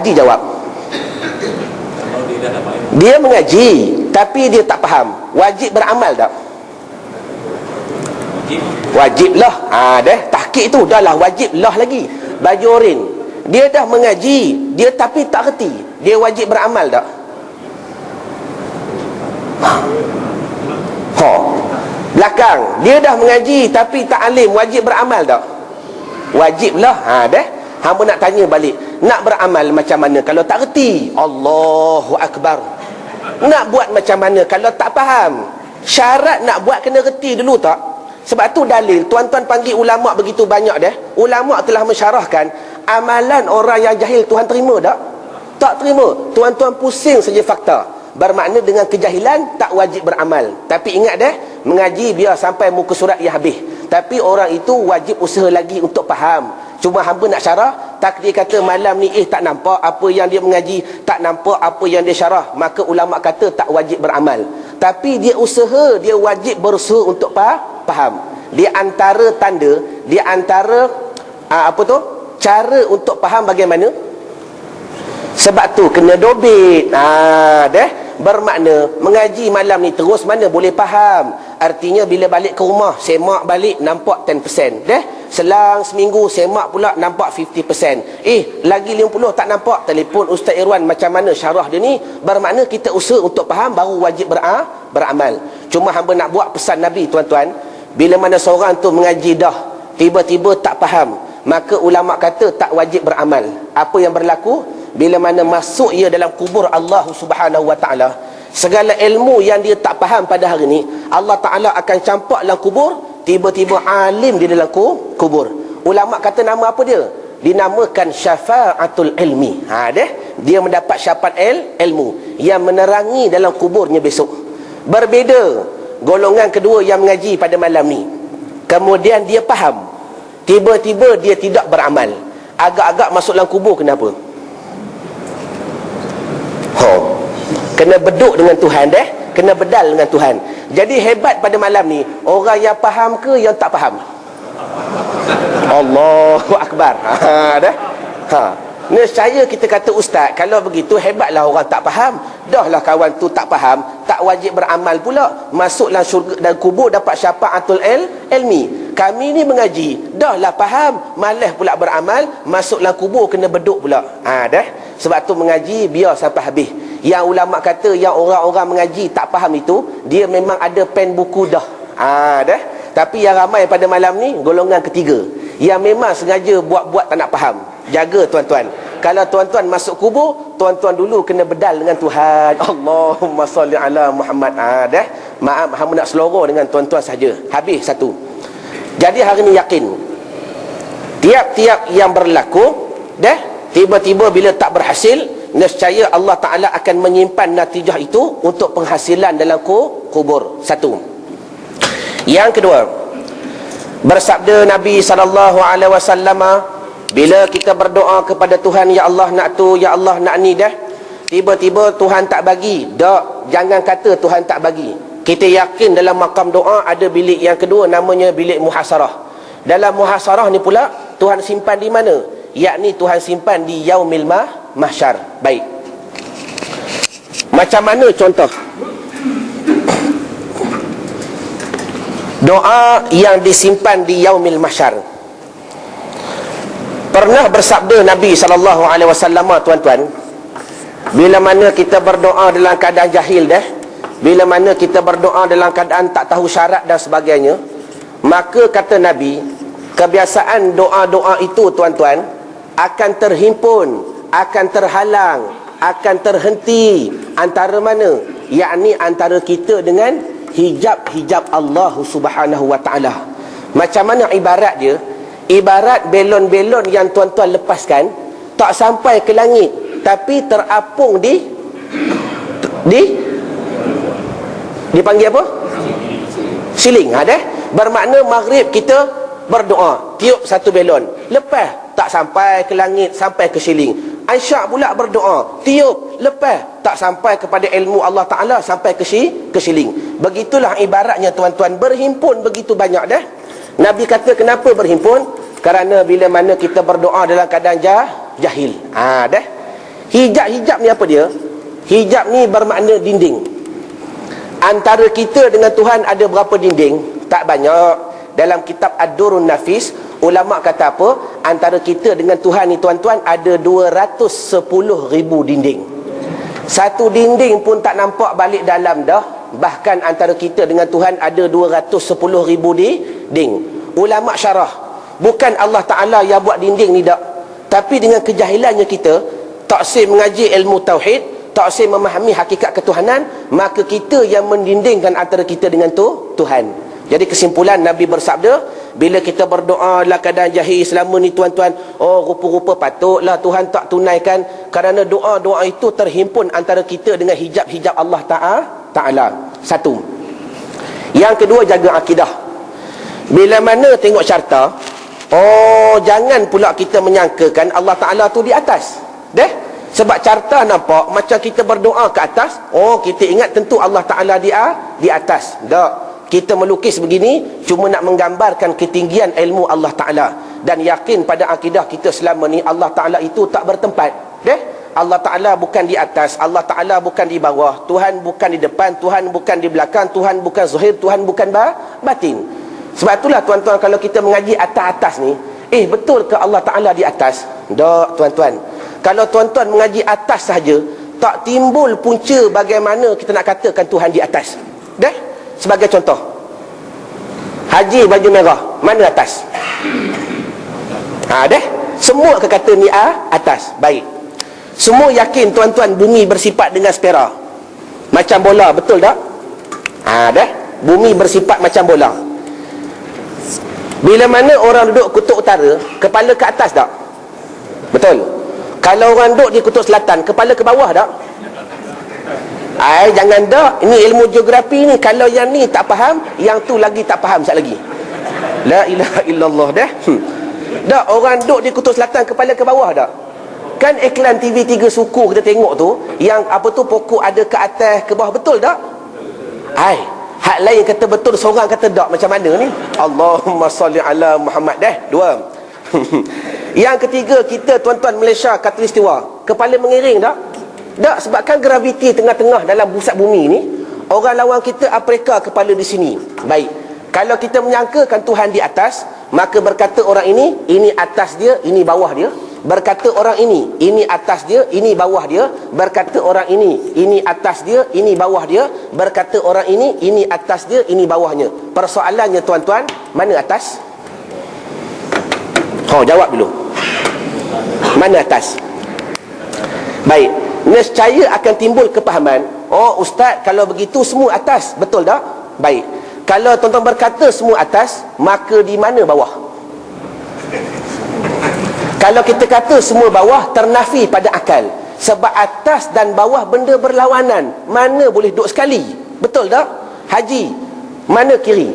Haji jawab. Dia mengaji tapi dia tak faham, wajib beramal tak? Wajiblah. Tahqiq tu dah lah wajiblah lagi. Baju oren, dia dah mengaji, dia tapi tak reti, dia wajib beramal tak? Belakang, dia dah mengaji tapi tak alim, wajib beramal tak? Wajiblah. Hamba nak tanya balik, nak beramal macam mana kalau tak reti? Allahu Akbar. Nak buat macam mana kalau tak faham? Syarat nak buat kena reti dulu tak? Sebab tu dalil tuan-tuan panggil ulama begitu banyak dah. Ulama telah mensyarahkan amalan orang yang jahil Tuhan terima tak? Tak terima. Tuan-tuan pusing saja fakta. Bermakna dengan kejahilan tak wajib beramal. Tapi ingat dah, mengaji biar sampai muka surat yang habis. Tapi orang itu wajib usaha lagi untuk faham. Cuma hamba nak syarah, tak dia kata malam ni tak nampak apa yang dia mengaji, tak nampak apa yang dia syarah, maka ulama kata tak wajib beramal. Tapi dia usaha, dia wajib berusaha untuk faham. Di antara tanda, di antara cara untuk faham bagaimana? Sebab tu kena dobit. Bermakna mengaji malam ni terus mana boleh faham. Artinya bila balik ke rumah, semak balik nampak 10%. Selang seminggu semak pula nampak 50%. Lagi 50 tak nampak, telefon Ustaz Irwan macam mana syarah dia ni. Bermakna kita usaha untuk faham baru wajib beramal. Cuma hamba nak buat pesan Nabi tuan-tuan, bila mana seorang tu mengaji dah tiba-tiba tak faham, maka ulama kata tak wajib beramal. Apa yang berlaku? Bila mana masuk ia dalam kubur Allah Subhanahu wa ta'ala, segala ilmu yang dia tak faham pada hari ni, Allah Ta'ala akan campak dalam kubur. Tiba-tiba alim di dalam kubur. Ulama kata nama apa dia? Dinamakan syafa'atul ilmi. Dia mendapat syafaat ilmu yang menerangi dalam kuburnya besok. Berbeza golongan kedua yang mengaji pada malam ni, kemudian dia faham, tiba-tiba dia tidak beramal. Agak-agak masuk dalam kubur, kenapa? Kena beduk dengan Tuhan kena bedal dengan Tuhan. Jadi hebat pada malam ni, orang yang faham ke yang tak faham? Allahu Akbar. Nescaya kita kata ustaz, kalau begitu hebatlah orang tak faham. Dahlah kawan tu tak faham, tak wajib beramal pula, masuk dalam syurga dan kubur dapat syafaatul ilmi. Kami ni mengaji, dahlah faham, malas pula beramal, masuk dalam kubur kena beduk pula. Sebab tu mengaji biar sampai habis. Yang ulama kata yang orang-orang mengaji tak faham itu, dia memang ada pen buku dah. Tapi yang ramai pada malam ni golongan ketiga, yang memang sengaja buat-buat tak nak faham. Jaga tuan-tuan. Kalau tuan-tuan masuk kubur, tuan-tuan dulu kena bedal dengan Tuhan. Allahumma salli ala Muhammad. Maaf, hamba nak seloroh dengan tuan-tuan saja. Habis satu. Jadi hari ni yakin, tiap-tiap yang berlaku, tiba-tiba bila tak berhasil, nescaya Allah Ta'ala akan menyimpan natijah itu untuk penghasilan dalam kubur. Satu. Yang kedua, bersabda Nabi SAW, bila kita berdoa kepada Tuhan, ya Allah nak tu, ya Allah nak ni, tiba-tiba Tuhan tak bagi, jangan kata Tuhan tak bagi. Kita yakin dalam makam doa ada bilik yang kedua, namanya bilik muhasarah. Dalam muhasarah ni pula Tuhan simpan di mana? Yakni Tuhan simpan di yaumil mahsyar. Baik, macam mana contoh doa yang disimpan di yaumil mahsyar? Pernah bersabda Nabi SAW, tuan-tuan, bila mana kita berdoa dalam keadaan jahil bila mana kita berdoa dalam keadaan tak tahu syarat dan sebagainya, maka kata Nabi, kebiasaan doa-doa itu tuan-tuan akan terhimpun, akan terhalang, akan terhenti. Antara mana? Yakni antara kita dengan hijab-hijab Allah Subhanahu wa ta'ala. Macam mana ibarat dia? Ibarat belon-belon yang tuan-tuan lepaskan, tak sampai ke langit, tapi terapung dipanggil apa? Siling. Bermakna maghrib kita berdoa, tiup satu belon, lepas tak sampai ke langit, sampai ke siling. Isyak pula berdoa, tiup, lepas tak sampai kepada ilmu Allah Ta'ala, sampai ke siling. Begitulah ibaratnya tuan-tuan, berhimpun begitu banyak Nabi kata kenapa berhimpun? Kerana bila mana kita berdoa dalam keadaan jahil. Hijab ni apa dia? Hijab ni bermakna dinding. Antara kita dengan Tuhan ada berapa dinding? Tak banyak. Dalam kitab Ad-Durrun Nafis, ulama kata apa? Antara kita dengan Tuhan ni tuan-tuan ada 210,000 dinding. Satu dinding pun tak nampak balik dalam dah. Bahkan antara kita dengan Tuhan ada 210,000 dinding. Ulama syarah, bukan Allah Ta'ala yang buat dinding ni tak. Tapi dengan kejahilannya kita, tak sih mengaji ilmu tauhid, tak sih memahami hakikat ketuhanan, maka kita yang mendindingkan antara kita dengan Tuhan. Jadi kesimpulan Nabi bersabda, bila kita berdoa dalam keadaan jahil selama ni tuan-tuan, oh rupa-rupa patutlah Tuhan tak tunaikan, kerana doa-doa itu terhimpun antara kita dengan hijab-hijab Allah Ta'ala. Satu. Yang kedua, jaga akidah. Bila mana tengok carta, oh jangan pula kita menyangkakan Allah Ta'ala tu di atas. Sebab carta nampak macam kita berdoa ke atas, oh kita ingat tentu Allah Ta'ala di atas. Tak. Kita melukis begini cuma nak menggambarkan ketinggian ilmu Allah Ta'ala, dan yakin pada akidah kita selama ni Allah Ta'ala itu tak bertempat. Allah Ta'ala bukan di atas, Allah Ta'ala bukan di bawah, Tuhan bukan di depan, Tuhan bukan di belakang, Tuhan bukan zahir, Tuhan bukan batin. Sebab itulah tuan-tuan, kalau kita mengaji atas-atas ni, betul ke Allah Ta'ala di atas? Tak tuan-tuan. Kalau tuan-tuan mengaji atas saja, tak timbul punca bagaimana kita nak katakan Tuhan di atas. Sebagai contoh, haji baju merah, mana atas? Semua akan kata ni atas. Baik. Semua yakin tuan-tuan bumi bersifat dengan spera macam bola, betul tak? Bumi bersifat macam bola. Bila mana orang duduk kutub utara, kepala ke atas tak? Betul. Kalau orang duduk di kutub selatan, kepala ke bawah tak? Jangan dah. Ini ilmu geografi ni. Kalau yang ni tak faham, yang tu lagi tak faham sekali lagi. La ilaha illallah dah. Dah, orang duduk di kutub selatan, kepala ke bawah tak? Kan iklan TV3 suku kita tengok tu, yang apa tu, pokok ada ke atas ke bawah, betul tak? Hak lain kata betul, seorang kata tak. Macam mana ni? Allahumma salli ala Muhammad. Dua. Yang ketiga, kita tuan-tuan Malaysia Khatulistiwa, kepala mengiring tak? Tak, sebabkan graviti tengah-tengah dalam pusat bumi ni, orang lawan kita Afrika kepala di sini. Baik. Kalau kita menyangkakan Tuhan di atas, maka berkata orang ini atas dia, ini bawah dia. Berkata orang ini atas dia, ini bawah dia. Berkata orang ini atas dia, ini bawah dia. Berkata orang ini atas dia, ini bawahnya. Persoalannya tuan-tuan, mana atas? Jawab dulu. Mana atas? Baik. Nescaya akan timbul kepahaman. Oh ustaz, kalau begitu semua atas, betul tak? Baik. Kalau tuan-tuan berkata semua atas, maka di mana bawah? Kalau kita kata semua bawah, ternafi pada akal. Sebab atas dan bawah benda berlawanan. Mana boleh duduk sekali? Betul tak? Haji, mana kiri?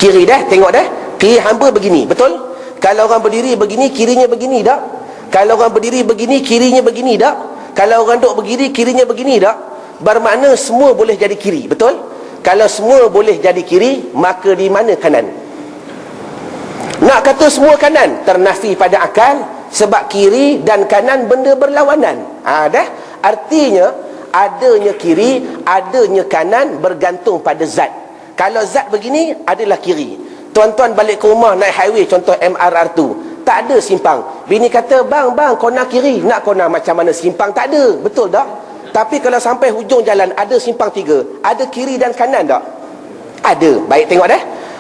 Kiri tengok kiri hamba begini, betul? Kalau orang berdiri begini, kirinya begini tak? Kalau orang berdiri begini, kirinya begini tak? Kalau orang duduk begini, kirinya begini tak? Bermakna semua boleh jadi kiri, betul? Kalau semua boleh jadi kiri, maka di mana kanan? Nak kata semua kanan, ternafi pada akal. Sebab kiri dan kanan benda berlawanan. Artinya adanya kiri, adanya kanan bergantung pada zat. Kalau zat begini, adalah kiri. Tuan-tuan balik ke rumah naik highway, contoh MRR tu, tak ada simpang. Bini kata, bang, kona kiri. Nak kona macam mana simpang? Tak ada. Betul tak? Tapi kalau sampai hujung jalan, ada simpang 3. Ada kiri dan kanan tak? Ada. Baik, tengok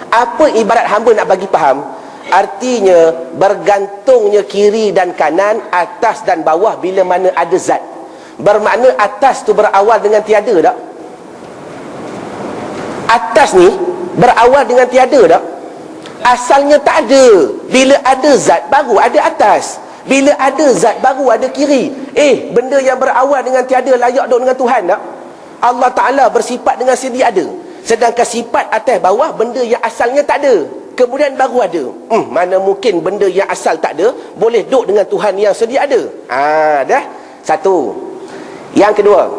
apa ibarat hamba nak bagi faham? Artinya, bergantungnya kiri dan kanan, atas dan bawah bila mana ada zat. Bermakna atas tu berawal dengan tiada tak? Atas ni berawal dengan tiada tak? Asalnya tak ada. Bila ada zat baru ada atas. Bila ada zat baru ada kiri. Benda yang berawal dengan tiada layak duduk dengan Tuhan tak? Allah Ta'ala bersifat dengan sedia ada. Sedangkan sifat atas bawah benda yang asalnya tak ada, kemudian baru ada. Mana mungkin benda yang asal tak ada boleh duduk dengan Tuhan yang sedia ada? Satu. Yang kedua,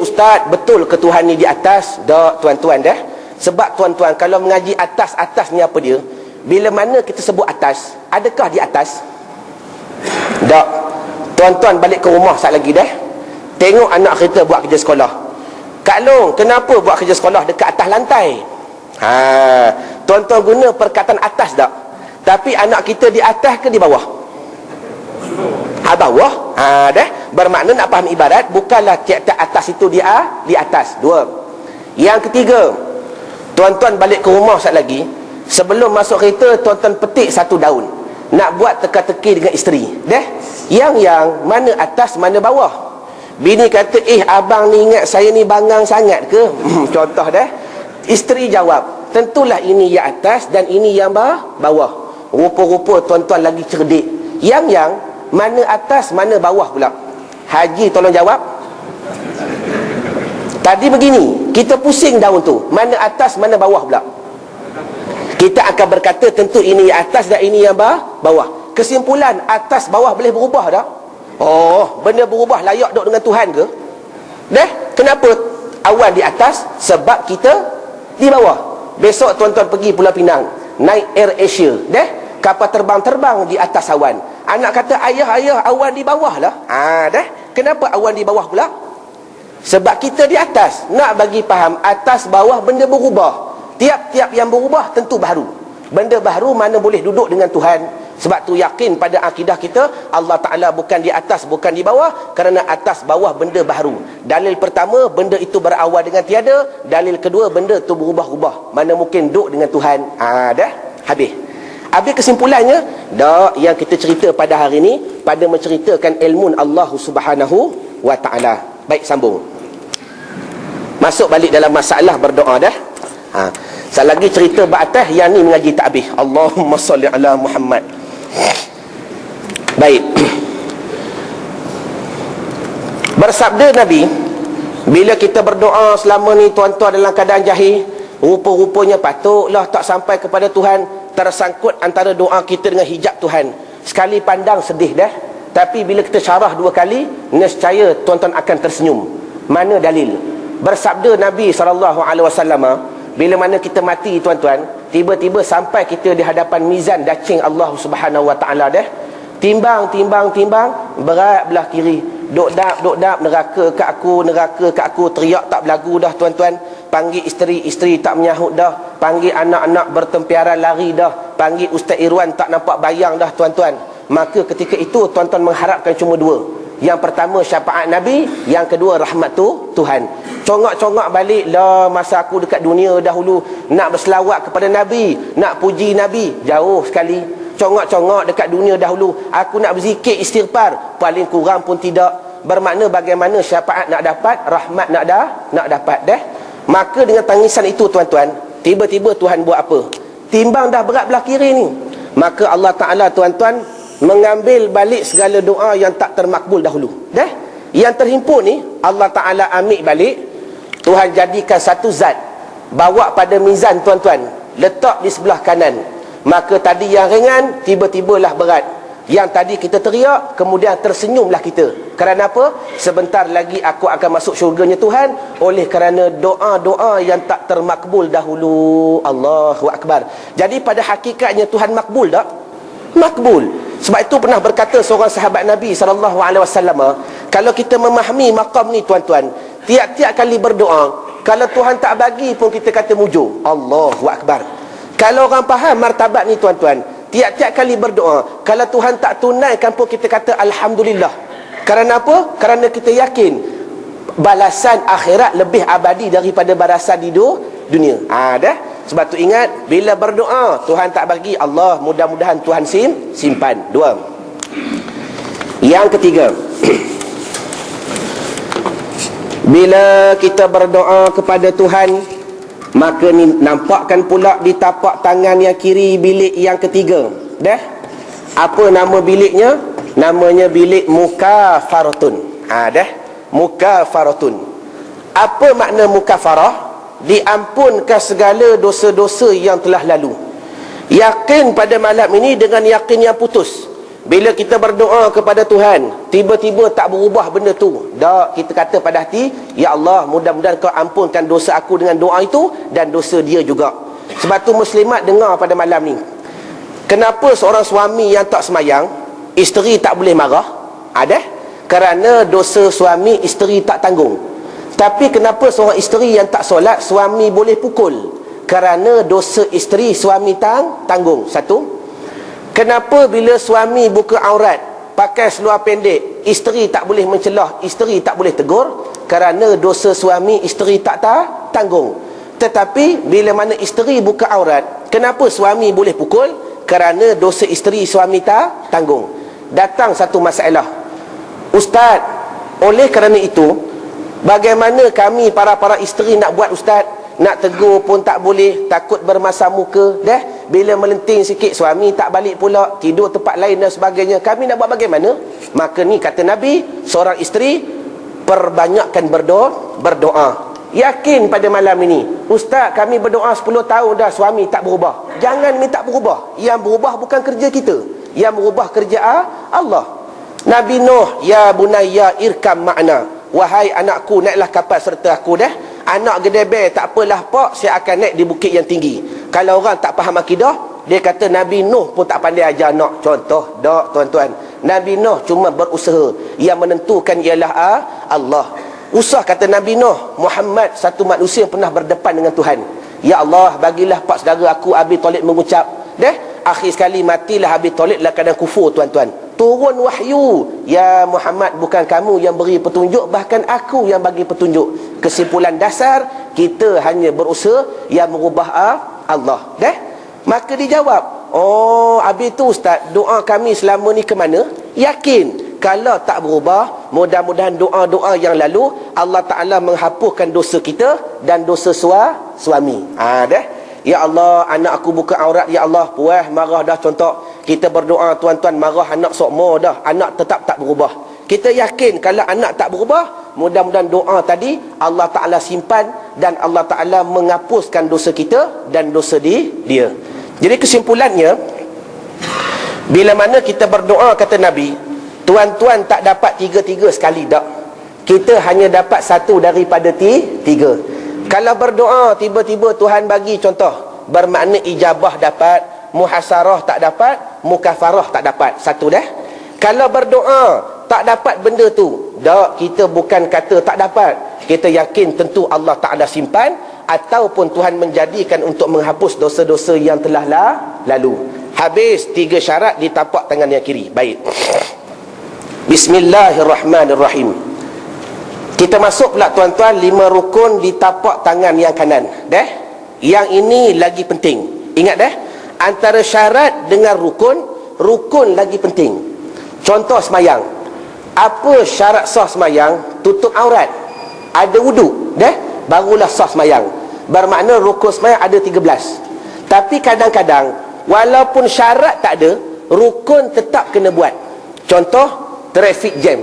ustaz, betul ke Tuhan ni di atas? Tak tuan-tuan Sebab tuan-tuan, kalau mengaji atas-atas ni apa dia? Bila mana kita sebut atas, adakah di atas? Tak. Tuan-tuan balik ke rumah sat lagi dah. Tengok anak kita buat kerja sekolah. Kak Long, kenapa buat kerja sekolah dekat atas lantai? Tuan-tuan guna perkataan atas tak? Tapi anak kita di atas ke di bawah? Bawah. Dah. Bermakna nak faham ibarat, bukanlah tiap-tiap atas itu di atas. Dua. Yang ketiga, tuan-tuan balik ke rumah sat lagi. Sebelum masuk kereta, tuan-tuan petik satu daun. Nak buat teka-teki dengan isteri. Dah. Yang mana atas, mana bawah? Bini kata, abang ni ingat saya ni bangang sangat ke? Contoh dah. Isteri jawab, tentulah ini yang atas dan ini yang bawah. Rupa-rupa tuan-tuan lagi cerdik. Yang mana atas, mana bawah pula? Haji tolong jawab. Tadi begini, kita pusing daun tu, mana atas, mana bawah pula? Kita akan berkata tentu ini yang atas dan ini yang bawah. Kesimpulan, atas bawah boleh berubah tak? Benda berubah layak duduk dengan Tuhan ke? Dah, kenapa awan di atas? Sebab kita di bawah. Besok tuan-tuan pergi Pulau Pinang, naik Air Asia. Dah, kapal terbang di atas awan. Anak kata, ayah awan di bawah lah. Dah, kenapa awan di bawah pula? Sebab kita di atas. Nak bagi faham, atas bawah benda berubah. Tiap-tiap yang berubah tentu baru. Benda baru mana boleh duduk dengan Tuhan. Sebab tu yakin pada akidah kita, Allah Ta'ala bukan di atas, bukan di bawah. Kerana atas bawah benda baru. Dalil pertama, benda itu berawal dengan tiada. Dalil kedua, benda itu berubah-ubah. Mana mungkin duduk dengan Tuhan. Dah, habis. Habis kesimpulannya, yang kita cerita pada hari ini, pada menceritakan ilmu Allah Subhanahu wa Ta'ala. Baik, sambung. Masuk balik dalam masalah berdoa dah. Saya lagi cerita ba'atas, yang ni mengaji tak habis. Allahumma salli ala Muhammad. Baik. Bersabda Nabi, bila kita berdoa selama ni tuan-tuan dalam keadaan jahil, rupa-rupanya patutlah tak sampai kepada Tuhan, tersangkut antara doa kita dengan hijab Tuhan. Sekali pandang sedih dah, tapi bila kita syarah dua kali, nescaya tuan-tuan akan tersenyum. Mana dalil? Bersabda Nabi SAW, bila mana kita mati tuan-tuan, tiba-tiba sampai kita di hadapan mizan dacing Allah Subhanahu wa Ta'ala dah. Timbang, berat belah kiri. Dok dap, neraka ke aku, teriak tak berlagu dah tuan-tuan. Panggil isteri tak menyahut dah. Panggil anak-anak bertempiaran lari dah. Panggil Ustaz Irwan tak nampak bayang dah tuan-tuan. Maka ketika itu tuan-tuan mengharapkan cuma dua. Yang pertama syafaat Nabi, yang kedua rahmat Tuhan. Congak-congak balik lah masa aku dekat dunia dahulu, nak berselawat kepada Nabi, nak puji Nabi, jauh sekali. Congak-congak dekat dunia dahulu, aku nak berzikir istighfar, paling kurang pun tidak. Bermakna bagaimana syafaat nak dapat, rahmat nak dapat dah. Maka dengan tangisan itu tuan-tuan, tiba-tiba Tuhan buat apa? Timbang dah berat belah kiri ni. Maka Allah Ta'ala tuan-tuan mengambil balik segala doa yang tak termakbul dahulu. Dah? Yang terhimpun ni Allah Ta'ala ambil balik. Tuhan jadikan satu zat, bawa pada mizan tuan-tuan, letak di sebelah kanan. Maka tadi yang ringan, tiba-tibalah berat. Yang tadi kita teriak, kemudian tersenyumlah kita. Kerana apa? Sebentar lagi aku akan masuk syurganya Tuhan, oleh kerana doa-doa yang tak termakbul dahulu. Allahu Akbar. Jadi pada hakikatnya Tuhan makbul tak? Makbul. Sebab itu pernah berkata seorang sahabat Nabi SAW, kalau kita memahami maqam ni tuan-tuan, tiap-tiap kali berdoa, kalau Tuhan tak bagi pun kita kata mujur. Allahu Akbar. Kalau orang faham martabat ni tuan-tuan, tiap-tiap kali berdoa, kalau Tuhan tak tunaikan pun kita kata Alhamdulillah. Kerana apa? Kerana kita yakin balasan akhirat lebih abadi daripada balasan di dunia. Dah. Sebab tu ingat, bila berdoa Tuhan tak bagi, Allah mudah-mudahan Tuhan simpan. Dua. Yang ketiga, bila kita berdoa kepada Tuhan, maka ni nampakkan pula di tapak tangan yang kiri bilik yang ketiga. Dah? Apa nama biliknya? Namanya bilik mukafaratun. Dah? Mukafaratun. Apa makna mukafarah? Diampunkan segala dosa-dosa yang telah lalu. Yakin pada malam ini dengan yakin yang putus. Bila kita berdoa kepada Tuhan, tiba-tiba tak berubah benda tu, dah kita kata pada hati, ya Allah, mudah-mudahan kau ampunkan dosa aku dengan doa itu, dan dosa dia juga. Sebab tu muslimat dengar pada malam ni, kenapa seorang suami yang tak semayang, isteri tak boleh marah? Ada? Kerana dosa suami isteri tak tanggung. Tapi kenapa seorang isteri yang tak solat suami boleh pukul? Kerana dosa isteri suami tanggung. Satu. Kenapa bila suami buka aurat pakai seluar pendek, isteri tak boleh mencelah, isteri tak boleh tegur? Kerana dosa suami isteri tak tanggung. Tetapi bila mana isteri buka aurat, kenapa suami boleh pukul? Kerana dosa isteri suami tak tanggung. Datang satu masalah, Ustaz, oleh kerana itu bagaimana kami para isteri nak buat Ustaz? Nak tegur pun tak boleh, takut bermasam muka. Dah bila melenting sikit suami tak balik pula, tidur tempat lain dan sebagainya. Kami nak buat bagaimana? Maka ni kata Nabi, seorang isteri perbanyakkan berdoa. Yakin pada malam ini, Ustaz, kami berdoa 10 tahun dah suami tak berubah. Jangan minta berubah. Yang berubah bukan kerja kita, yang berubah kerja Allah. Nabi Nuh, ya bunayya irkam ma'na, wahai anakku naiklah kapal serta aku. Dah anak gedebel, tak apalah pak, saya akan naik di bukit yang tinggi. Kalau orang tak faham akidah, dia kata Nabi Nuh pun tak pandai ajar anak. Contoh dak tuan-tuan, Nabi Nuh cuma berusaha, yang menentukan ialah Allah. Usah kata Nabi Nuh, Muhammad satu manusia yang pernah berdepan dengan Tuhan. Ya Allah, bagilah pak saudara aku Abi Talib mengucap. Dah akhir sekali matilah Abi Talib dalam keadaan kufur tuan-tuan. Turun wahyu, ya Muhammad, bukan kamu yang beri petunjuk, bahkan aku yang bagi petunjuk. Kesimpulan dasar, kita hanya berusaha yang merubah Allah. Dah? Maka dijawab, oh habis tu Ustaz, doa kami selama ni ke mana? Yakin kalau tak berubah, mudah-mudahan doa-doa yang lalu Allah Ta'ala menghapuskan dosa kita dan dosa suami. Dah? Ya Allah, anak aku buka aurat, ya Allah, puas marah dah. Contoh, kita berdoa tuan-tuan, marah anak sokmo dah, anak tetap tak berubah. Kita yakin kalau anak tak berubah, mudah-mudahan doa tadi Allah Ta'ala simpan dan Allah Ta'ala menghapuskan dosa kita dan dosa dia. Jadi kesimpulannya, bila mana kita berdoa, kata Nabi, tuan-tuan tak dapat tiga-tiga sekali tak. Kita hanya dapat satu daripada tiga. Kalau berdoa tiba-tiba Tuhan bagi contoh, bermakna ijabah dapat, muhasarah tak dapat, mukafarah tak dapat. Satu dah. Kalau berdoa tak dapat benda tu, dak, kita bukan kata tak dapat, kita yakin tentu Allah Ta'ala simpan, ataupun Tuhan menjadikan untuk menghapus dosa-dosa yang telah lalu. Habis 3 syarat di tapak tangan yang kiri. Baik, Bismillahirrahmanirrahim. Kita masuk pula tuan-tuan 5 rukun di tapak tangan yang kanan. Dah? Yang ini lagi penting. Ingat dah? Antara syarat dengan rukun lagi penting. Contoh semayang. Apa syarat sah semayang? Tutup aurat, ada wuduk, dah? Barulah sah semayang. Bermakna rukun semayang ada 13. Tapi kadang-kadang walaupun syarat tak ada, rukun tetap kena buat. Contoh, traffic jam.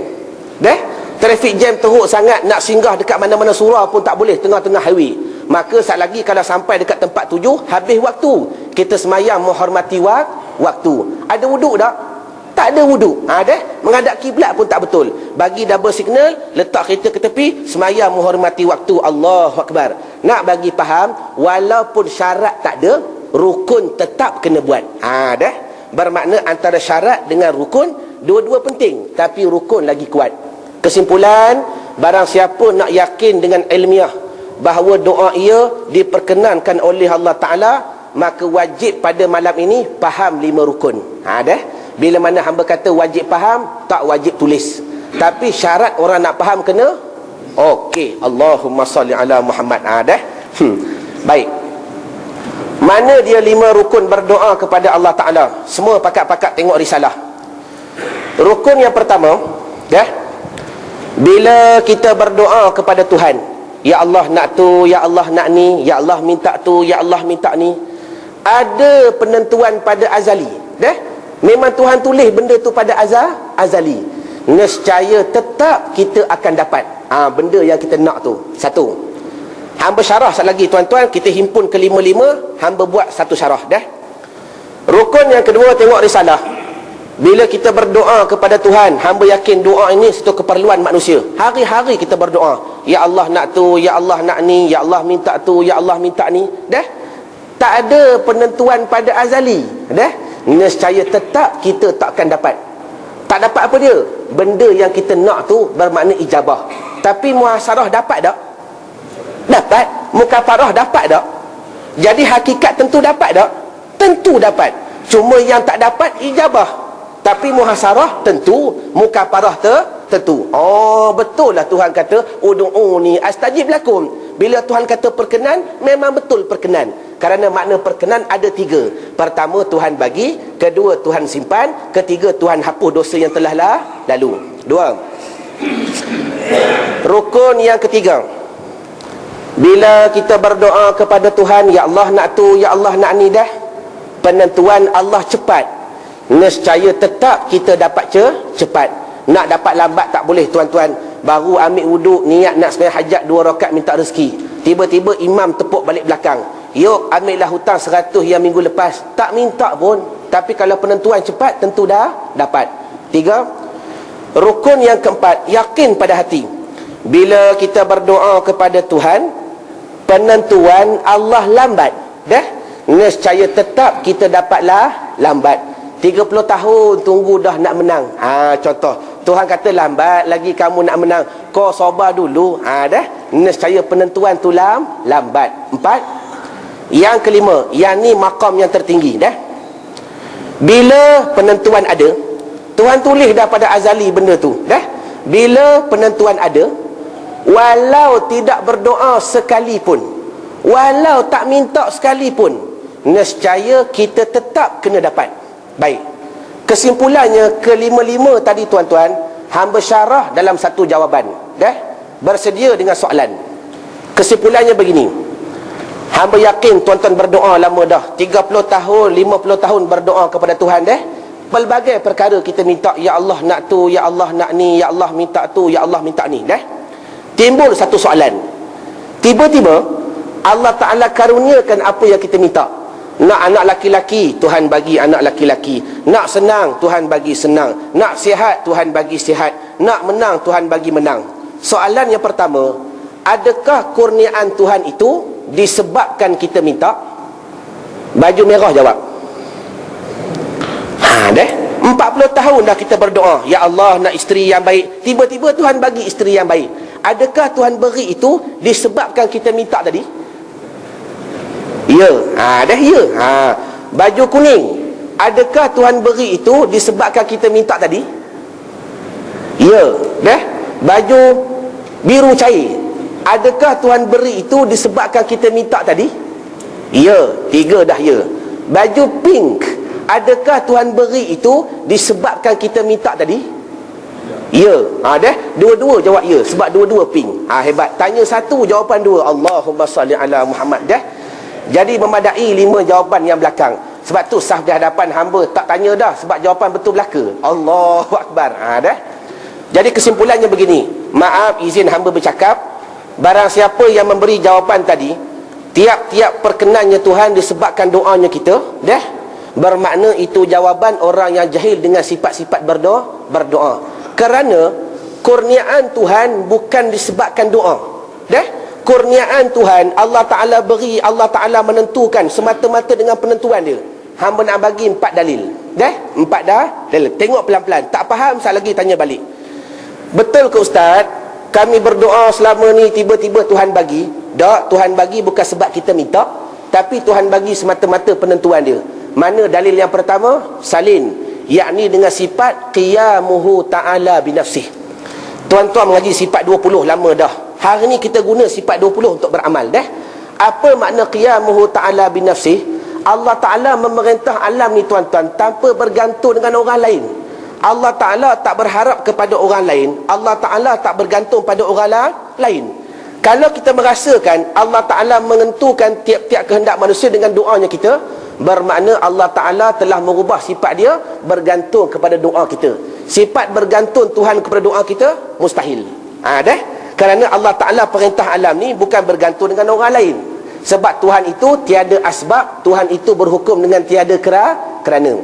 Dah? Traffic jam teruk sangat, nak singgah dekat mana-mana surau pun tak boleh, tengah-tengah highway. Maka saat lagi kalau sampai dekat tempat tuju, habis waktu, kita semayang menghormati waktu. Ada wuduk tak? Tak ada wuduk. Dah? Menghadap kiblat pun tak betul. Bagi double signal, letak kereta ke tepi, semayang menghormati waktu. Allahu Akbar. Nak bagi faham, walaupun syarat tak ada, rukun tetap kena buat. Dah? Bermakna antara syarat dengan rukun, dua-dua penting, tapi rukun lagi kuat. Kesimpulan, barang siapa nak yakin dengan ilmiah bahawa doa ia diperkenankan oleh Allah Ta'ala, maka wajib pada malam ini faham 5 rukun. Dah? Bila mana hamba kata wajib faham, tak wajib tulis. Tapi syarat orang nak faham kena okey. Allahumma salli ala Muhammad. Dah? Baik. Mana dia 5 rukun berdoa kepada Allah Ta'ala? Semua pakat-pakat tengok risalah. Rukun yang pertama, dah? Bila kita berdoa kepada Tuhan, ya Allah nak tu, ya Allah nak ni, ya Allah minta tu, ya Allah minta ni, ada penentuan pada azali. Dah? Memang Tuhan tulis benda tu pada azali. Nescaya tetap kita akan dapat benda yang kita nak tu. Satu. Hamba syarah sekali lagi tuan-tuan, kita himpun ke 5-5, hamba buat satu syarah. Dah? Rukun yang kedua, tengok risalah. Bila kita berdoa kepada Tuhan, hamba yakin doa ini satu keperluan manusia. Hari-hari kita berdoa, ya Allah nak tu, ya Allah nak ni, ya Allah minta tu, ya Allah minta ni. Dah? Tak ada penentuan pada azali. Dah? Nescaya tetap kita takkan dapat. Tak dapat apa dia? Benda yang kita nak tu bermakna ijabah. Tapi muhasarah dapat tak? Dapat. Mukafarah dapat tak? Jadi hakikat tentu dapat tak? Tentu dapat. Cuma yang tak dapat ijabah. Tapi muhasarah tentu, mukafarah tentu. Oh, betul lah Tuhan kata ud'uni astajib lakum. Bila Tuhan kata perkenan, memang betul perkenan. Kerana makna perkenan ada 3. Pertama, Tuhan bagi. Kedua, Tuhan simpan. Ketiga, Tuhan hapus dosa yang telah lalu. 2. Rukun yang ketiga, bila kita berdoa kepada Tuhan, ya Allah nak tu, ya Allah nak ni dah, penentuan Allah cepat. Nescaya tetap kita dapat cepat. Nak dapat lambat tak boleh tuan-tuan. Baru ambil wuduk, niat nak sembahyang hajat 2 rakaat minta rezeki. Tiba-tiba imam tepuk balik belakang. Yuk ambillah hutang 100 yang minggu lepas. Tak minta pun. Tapi kalau penentuan cepat, tentu dah dapat. 3. Rukun yang keempat, yakin pada hati. Bila kita berdoa kepada Tuhan, penentuan Allah lambat. Dah? Nescaya tetap kita dapatlah lambat. 30 tahun tunggu dah nak menang. Contoh, Tuhan kata lambat lagi kamu nak menang. Kau sabar dulu. Dah? Nescaya penentuan tu lambat. 4. Yang kelima, yang ni maqam yang tertinggi dah. Bila penentuan ada, Tuhan tulis dah pada azali benda tu dah. Bila penentuan ada, walau tidak berdoa sekalipun, walau tak minta sekalipun, nescaya kita tetap kena dapat. Baik. Kesimpulannya kelima-lima tadi tuan-tuan, hamba syarah dalam satu jawapan dah. Bersedia dengan soalan. Kesimpulannya begini. Hamba yakin tuan-tuan berdoa lama dah, 30 tahun, 50 tahun berdoa kepada Tuhan dah. Pelbagai perkara kita minta, ya Allah nak tu, ya Allah nak ni, ya Allah minta tu, ya Allah minta ni dah. Timbul satu soalan. Tiba-tiba Allah Ta'ala karuniakan apa yang kita minta. Nak anak laki-laki, Tuhan bagi anak laki-laki. Nak senang, Tuhan bagi senang. Nak sihat, Tuhan bagi sihat. Nak menang, Tuhan bagi menang. Soalan yang pertama, adakah kurniaan Tuhan itu disebabkan kita minta? Baju merah jawab. Dah 40 tahun dah kita berdoa, ya Allah nak isteri yang baik. Tiba-tiba Tuhan bagi isteri yang baik. Adakah Tuhan beri itu disebabkan kita minta tadi? Ya. Dah ya. Baju kuning, adakah Tuhan beri itu disebabkan kita minta tadi? Ya. Dah. Baju biru cair, adakah Tuhan beri itu disebabkan kita minta tadi? Ya. 3 dah ya. Baju pink, adakah Tuhan beri itu disebabkan kita minta tadi? Ya. Dah. Dua-dua jawab ya, sebab dua-dua pink. Hebat. Tanya satu, jawapan 2. Allahumma salli ala Muhammad. Dah. Jadi memadai 5 jawapan yang belakang. Sebab tu sah di hadapan hamba tak tanya dah, sebab jawapan betul belaka. Allahu Akbar. Dah. Jadi kesimpulannya begini. Maaf izin hamba bercakap, barang siapa yang memberi jawapan tadi, tiap-tiap perkenannya Tuhan disebabkan doanya kita, dah, bermakna itu jawapan orang yang jahil dengan sifat-sifat berdoa. Kerana kurniaan Tuhan bukan disebabkan doa. Dah. Kurniaan Tuhan Allah Ta'ala beri, Allah Ta'ala menentukan semata-mata dengan penentuan dia. Hamba nak bagi 4 dalil. Dah? 4 dah dalil. Tengok pelan-pelan. Tak faham, sekali lagi tanya balik. Betul ke Ustaz, kami berdoa selama ni tiba-tiba Tuhan bagi? Tak, Tuhan bagi bukan sebab kita minta, tapi Tuhan bagi semata-mata penentuan dia. Mana dalil yang pertama? Salin, yakni dengan sifat qiyamuhu ta'ala binafsih. Tuan-tuan mengaji sifat 20 lama dah. Hari ni kita guna sifat 20 untuk beramal dah. Apa makna qiyamuhu ta'ala binafsih? Allah Ta'ala memerintah alam ni tuan-tuan tanpa bergantung dengan orang lain. Allah Ta'ala tak berharap kepada orang lain. Allah Ta'ala tak bergantung pada orang lain. Kalau kita merasakan Allah Ta'ala menentukan tiap-tiap kehendak manusia dengan doanya kita, bermakna Allah Ta'ala telah merubah sifat dia bergantung kepada doa kita. Sifat bergantung Tuhan kepada doa kita mustahil. Dah. Kerana Allah Ta'ala perintah alam ni bukan bergantung dengan orang lain. Sebab Tuhan itu tiada asbab, Tuhan itu berhukum dengan tiada kerana.